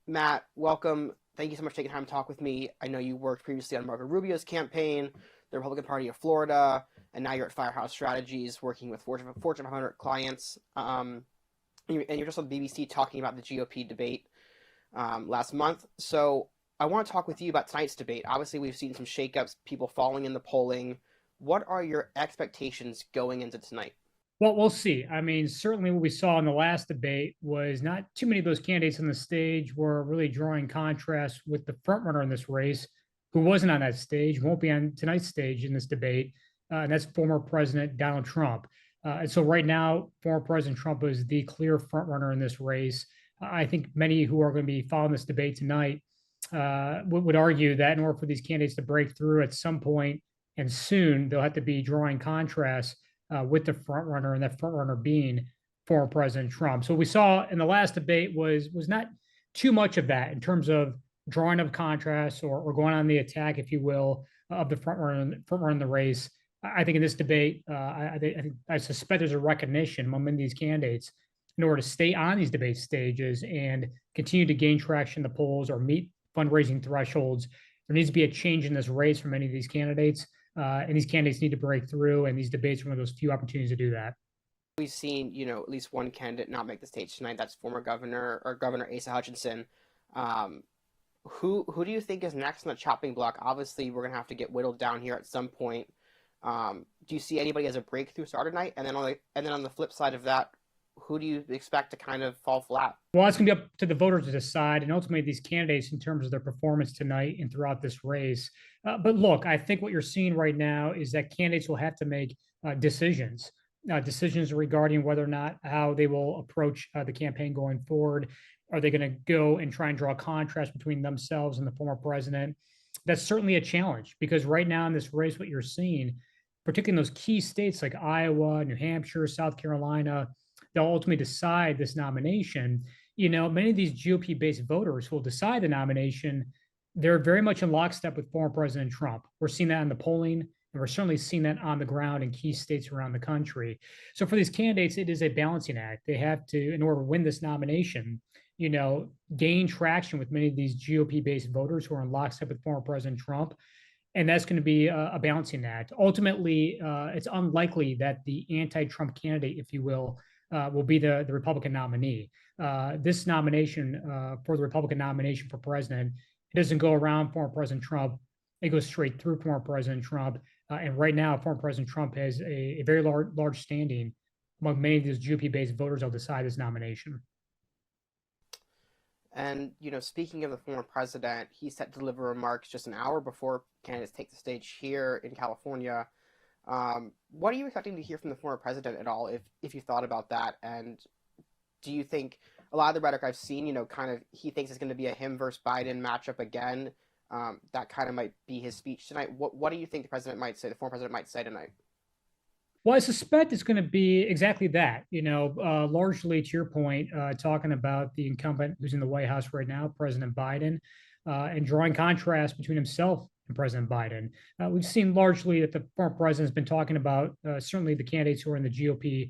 Matt, welcome. Thank you so much for taking time to talk with me. I know you worked previously on Marco Rubio's campaign, the Republican Party of Florida, and now you're at Firehouse Strategies working with Fortune 500 clients. And you're just on the BBC talking about the GOP debate last month. So I want to talk with you about tonight's debate. Obviously, we've seen some shakeups, people falling in the polling. What are your expectations going into tonight? Well, we'll see. I mean, certainly what we saw in the last debate was not too many of those candidates on the stage were really drawing contrast with the front runner in this race, who wasn't on that stage, won't be on tonight's stage in this debate, and that's former President Donald Trump. And so right now, former President Trump is the clear front runner in this race. I think many who are going to be following this debate tonight would argue that in order for these candidates to break through at some point and soon, they'll have to be drawing contrast with the front runner, and that front runner being former President Trump. So what we saw in the last debate was not too much of that in terms of drawing of contrast or going on the attack, if you will, of the front runner in the race. I think in this debate, I suspect there's a recognition among many of these candidates in order to stay on these debate stages and continue to gain traction in the polls or meet fundraising thresholds. There needs to be a change in this race for many of these candidates. And these candidates need to break through, and these debates are one of those few opportunities to do that. We've seen, at least one candidate not make the stage tonight. That's former Governor Asa Hutchinson. Um, who do you think is next on the chopping block? Obviously, we're gonna have to get whittled down here at some point. Do you see anybody as a breakthrough star tonight? And then on the flip side of that, who do you expect to kind of fall flat? Well, it's going to be up to the voters to decide, and ultimately these candidates in terms of their performance tonight and throughout this race. But look, I think what you're seeing right now is that candidates will have to make decisions regarding whether or not how they will approach the campaign going forward. Are they going to go and try and draw a contrast between themselves and the former president? That's certainly a challenge because right now in this race, what you're seeing, particularly in those key states like Iowa, New Hampshire, South Carolina, they'll ultimately decide this nomination. Many of these GOP based voters who will decide the nomination, they're very much in lockstep with former President Trump. We're seeing that in the polling, and we're certainly seeing that on the ground in key states around the country. So for these candidates, it is a balancing act. They have to, in order to win this nomination, gain traction with many of these GOP based voters who are in lockstep with former President Trump. And that's going to be a balancing act. Ultimately, it's unlikely that the anti-Trump candidate, if you will be the Republican nominee. This nomination for the Republican nomination for president, it doesn't go around former President Trump. It goes straight through former President Trump. And right now, former President Trump has a very large standing among many of these GOP-based voters that'll decide this nomination. And speaking of the former president, he's set to deliver remarks just an hour before candidates take the stage here in California. What are you expecting to hear from the former president at all, if you thought about that? And do you think a lot of the rhetoric I've seen, kind of he thinks it's going to be a him versus Biden matchup again? That kind of might be his speech tonight. What do you think the former president might say tonight? Well, I suspect it's going to be exactly that, largely to your point, talking about the incumbent who's in the White House right now, President Biden, and drawing contrast between himself and President Biden. We've seen largely that the former president has been talking about certainly the candidates who are in the GOP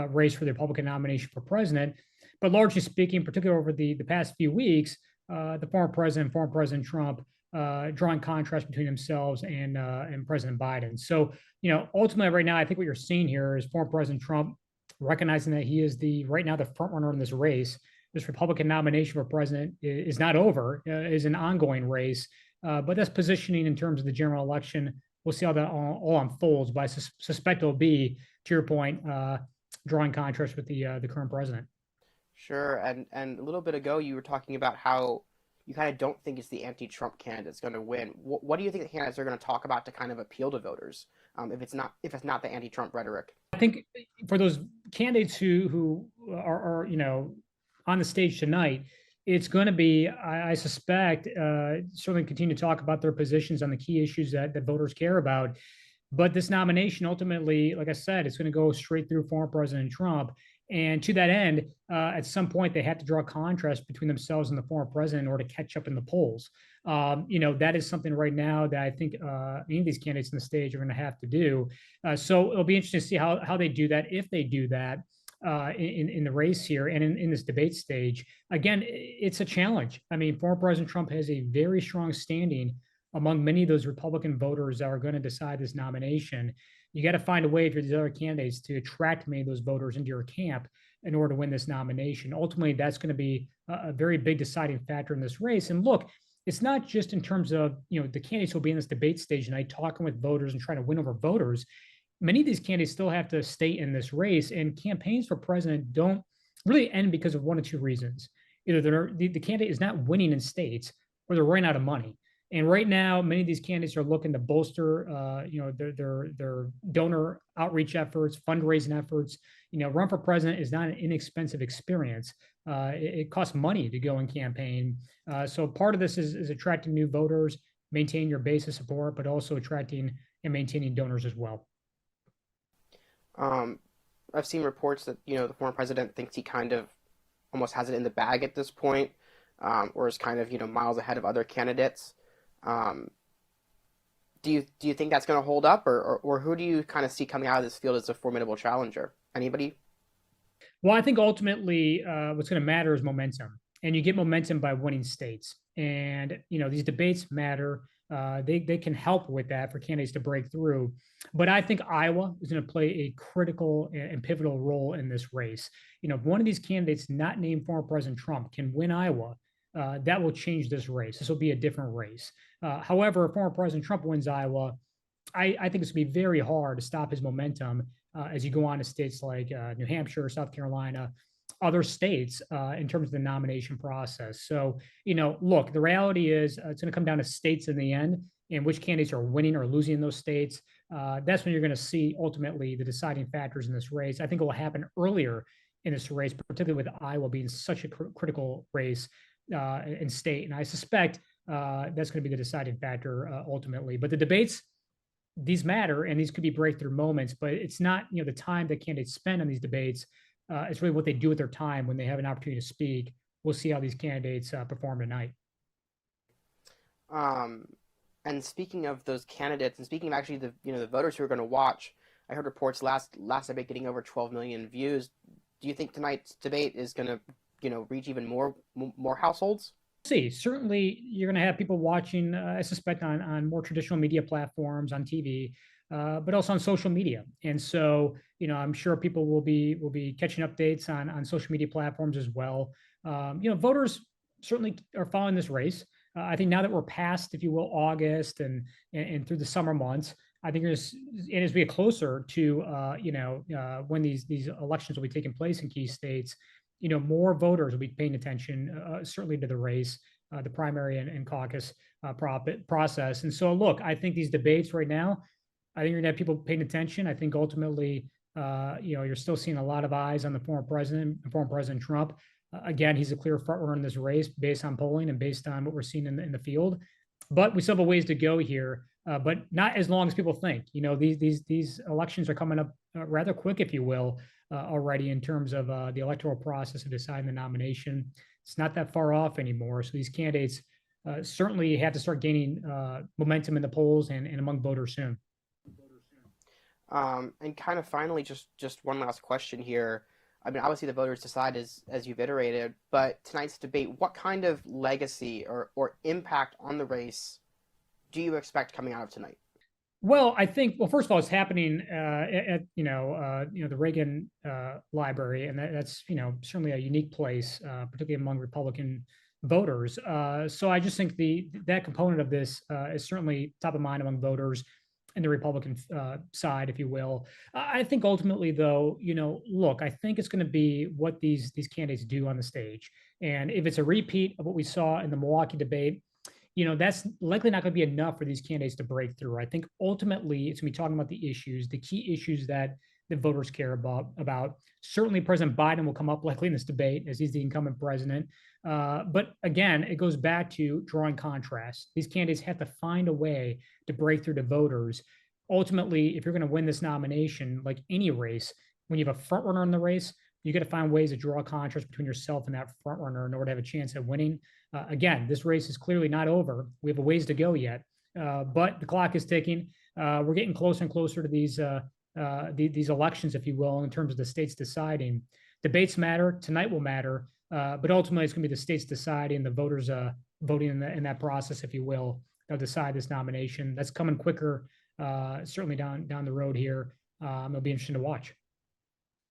race for the Republican nomination for president. But largely speaking, particularly over the past few weeks, the former President Trump, drawing contrast between themselves and President Biden. So, ultimately, right now, I think what you're seeing here is former President Trump recognizing that he is right now the front runner in this race. This Republican nomination for president is not over; is an ongoing race. But that's positioning in terms of the general election. We'll see how that all unfolds. But I suspect it'll be, to your point, drawing contrast with the current president. Sure. And a little bit ago, you were talking about how you kind of don't think it's the anti-Trump candidate that's going to win. What do you think the candidates are going to talk about to kind of appeal to voters? If it's not the anti-Trump rhetoric. I think for those candidates who are on the stage tonight, it's going to be, I suspect, certainly continue to talk about their positions on the key issues that voters care about. But this nomination ultimately, like I said, it's going to go straight through former President Trump. And to that end, at some point, they have to draw a contrast between themselves and the former president in order to catch up in the polls. That is something right now that I think any of these candidates on the stage are going to have to do. So it'll be interesting to see how they do that, if they do that. in the race here and in this debate stage. Again, it's a challenge. I mean, former President Trump has a very strong standing among many of those Republican voters that are going to decide this nomination. You got to find a way for these other candidates to attract many of those voters into your camp in order to win this nomination. Ultimately, that's going to be a very big deciding factor in this race. And look, it's not just in terms of the candidates who will be in this debate stage tonight talking with voters and trying to win over voters. Many of these candidates still have to stay in this race, and campaigns for president don't really end because of one or two reasons. Either the candidate is not winning in states, or they're running out of money. And right now, many of these candidates are looking to bolster, their donor outreach efforts, fundraising efforts. Run for president is not an inexpensive experience. It costs money to go and campaign. So part of this is attracting new voters, maintaining your base of support, but also attracting and maintaining donors as well. I've seen reports that the former president thinks he kind of almost has it in the bag at this point, or is kind of miles ahead of other candidates. Do you think that's going to hold up, or who do you kind of see coming out of this field as a formidable challenger? Anybody? Well, I think ultimately what's going to matter is momentum, and you get momentum by winning states. And these debates matter. They can help with that for candidates to break through. But I think Iowa is going to play a critical and pivotal role in this race. If one of these candidates not named former President Trump can win Iowa, that will change this race. This will be a different race. However, if former President Trump wins Iowa, I think it's going to be very hard to stop his momentum as you go on to states like New Hampshire, South Carolina, other states in terms of the nomination process. So, look, the reality is it's going to come down to states in the end, and which candidates are winning or losing in those states. That's when you're going to see ultimately the deciding factors in this race. I think it will happen earlier in this race, particularly with Iowa being such a critical race in state. And I suspect that's going to be the deciding factor ultimately. But the debates, these matter, and these could be breakthrough moments, but it's not, the time that candidates spend on these debates. It's really what they do with their time when they have an opportunity to speak. We'll see how these candidates perform tonight. And speaking of those candidates, and speaking of actually the voters who are going to watch, I heard reports last debate getting over 12 million views. Do you think tonight's debate is going to reach even more households? See, certainly you're going to have people watching, I suspect, on more traditional media platforms, on TV, but also on social media. And so, I'm sure people will be catching updates on social media platforms as well. Voters certainly are following this race. I think now that we're past, if you will, August and through the summer months, I think as we get closer to when these elections will be taking place in key states, more voters will be paying attention, certainly to the race, the primary and caucus process. And so, look, I think these debates right now, I think you're gonna have people paying attention. I think ultimately, you're still seeing a lot of eyes on the former President Trump. Again, he's a clear front runner in this race based on polling and based on what we're seeing in the field. But we still have a ways to go here, but not as long as people think. These elections are coming up rather quick, if you will, already in terms of the electoral process of deciding the nomination. It's not that far off anymore. So these candidates certainly have to start gaining momentum in the polls and among voters soon. And kind of finally, just one last question here. I mean, obviously the voters decide as you've iterated, but tonight's debate, what kind of legacy or impact on the race do you expect coming out of tonight? Well, I think, first of all, it's happening at the Reagan Library, and that's certainly a unique place, particularly among Republican voters. So I just think that component of this is certainly top of mind among voters in the Republican side, if you will. I think ultimately, though, look, I think it's going to be what these candidates do on the stage, and if it's a repeat of what we saw in the Milwaukee debate, that's likely not going to be enough for these candidates to break through. I think ultimately it's going to be talking about the key issues that the voters care about. Certainly President Biden will come up likely in this debate as he's the incumbent president. But again, it goes back to drawing contrast. These candidates have to find a way to break through to voters. Ultimately, if you're going to win this nomination, like any race, when you have a front runner in the race, you got to find ways to draw a contrast between yourself and that front runner in order to have a chance at winning. Again, this race is clearly not over. We have a ways to go yet, but the clock is ticking. We're getting closer and closer to these elections, if you will, in terms of the states deciding. debates matter. Tonight will matter, but ultimately it's going to be the states deciding, the voters voting in that process, if you will. They'll decide this nomination. That's coming quicker, certainly down the road here. It'll be interesting to watch.